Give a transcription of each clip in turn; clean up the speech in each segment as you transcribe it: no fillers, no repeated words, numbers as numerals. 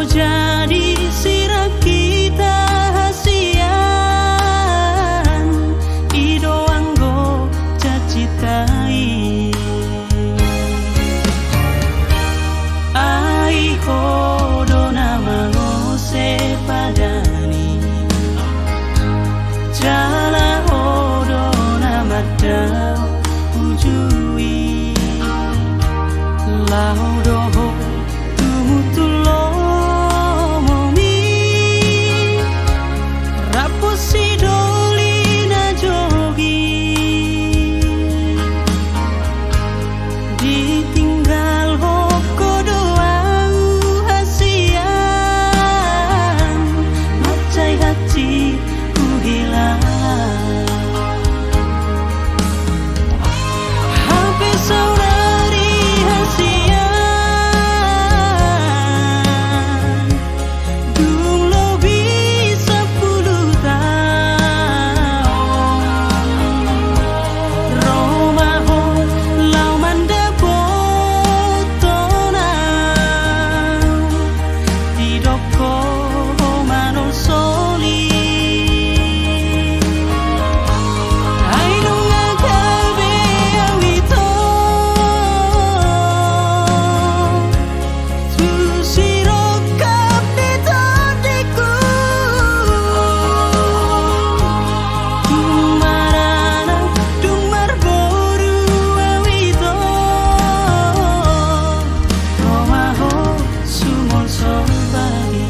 jadi sirah kita hasian ido anggo cacitai ai hodo nama ngose padani jala hodo nama dao ujui laudo tumutulo momi rapusi dolina jogi ditinggal hoko doang hasian macai hati ku hilang hampir saudari hasian dung lebih 10 tahun romaho lau manda botonau tidoko manol soli ai nunga gabe awito tu sirokap di tadiku tumarana dumar boru awito romaho sumol sobagi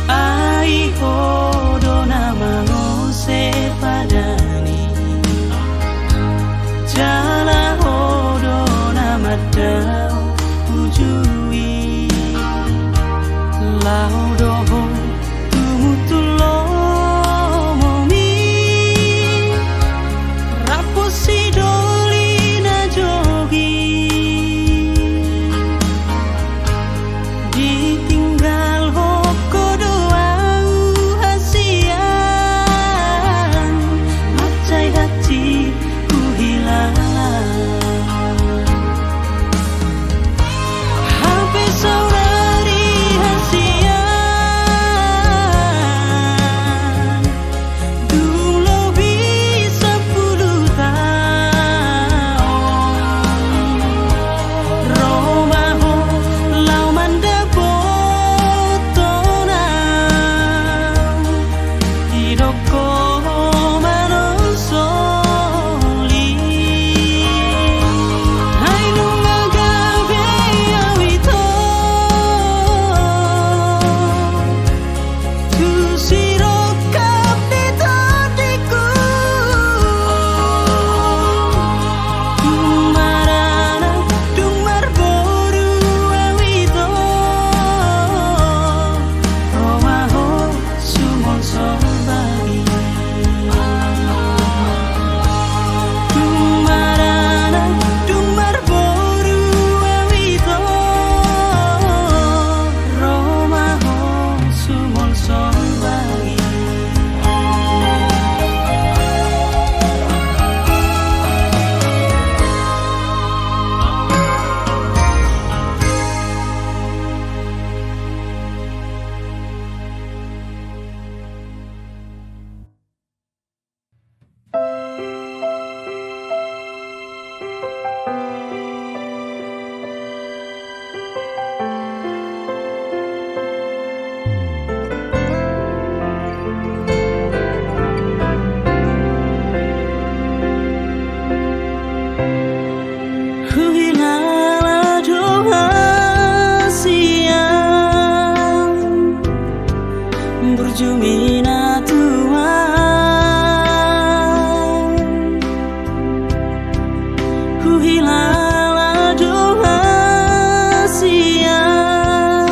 ai hodo nama ngose padani jala hodo nama dao ujui laudo tumutulo momi rapusi dolina jogi ditinggal hoko doang hasian macai hati ku hilang hampir saudari hasian dung lebih 10 tahun romaho lau manda botonau tidoko manol soli ai nunga gabe awito tu sirokap di tadiku tumarana dumar boru awito romaho sumol sobagi tumarana dumar boru awito romaho sumol sobagi ku hilang doa siang berjumina Tuhan ku hilang doa siang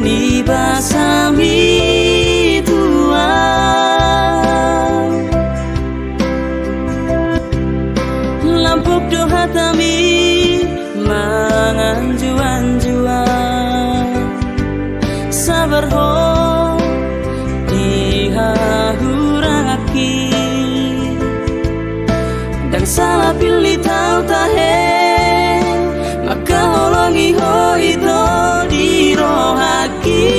ni basami tuang lampuk do hatami mangan juan-juan sabar ho dihahuraki dan salah pilih tau tahe maka holongi ho itu dirohaki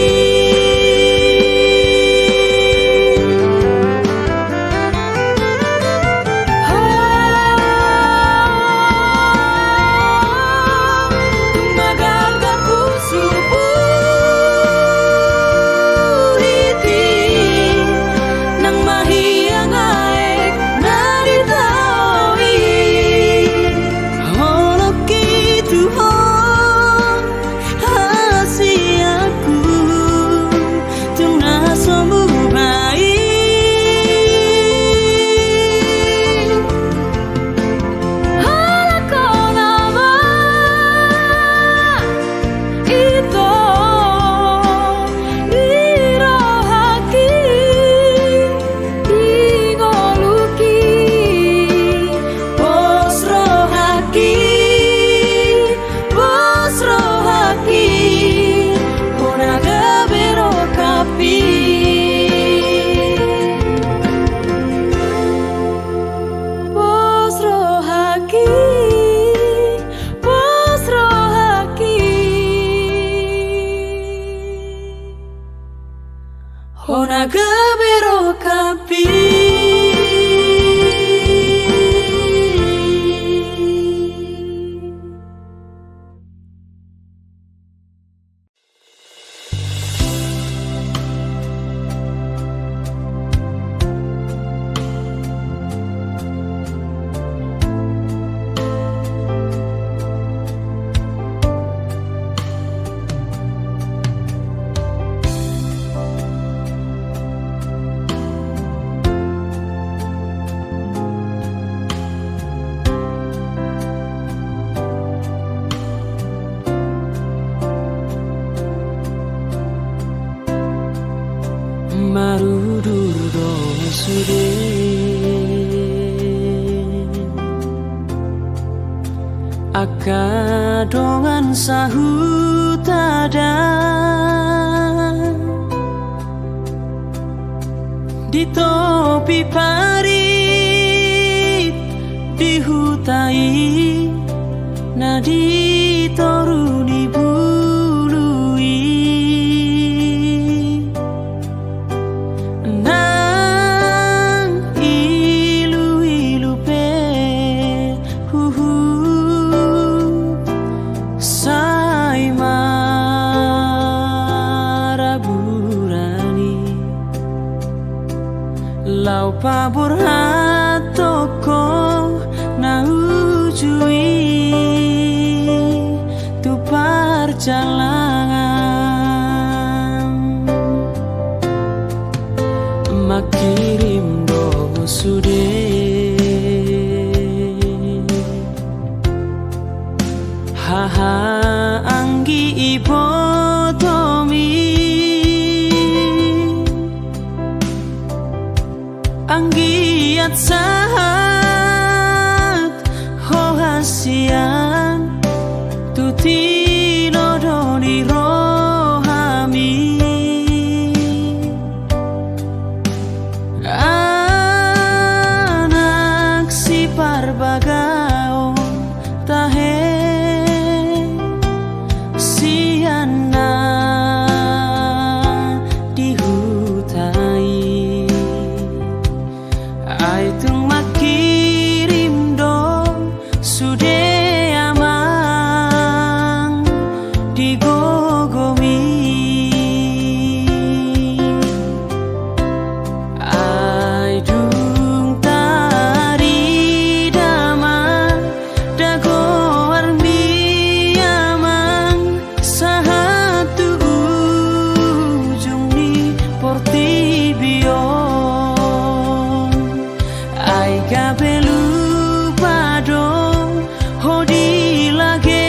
Hona gabero kapi marududo sude akadongan sahutada di topi parit dihutai nadi toruni bului nang ilu-ilu pe sai maraburani lau pabur hatoko na ujui tu perjalanan makirim do sude haha anggi ibotomi anggiat sahat hohasian tutino doni rohami anak si parbagao tahe siana dihutai ai tung makirim do sude amang digogomi ai dung tari dama dago armi amang sahatu ujung ni portibio ai gabelu pado hodi lage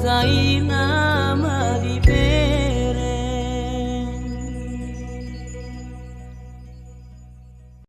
kaina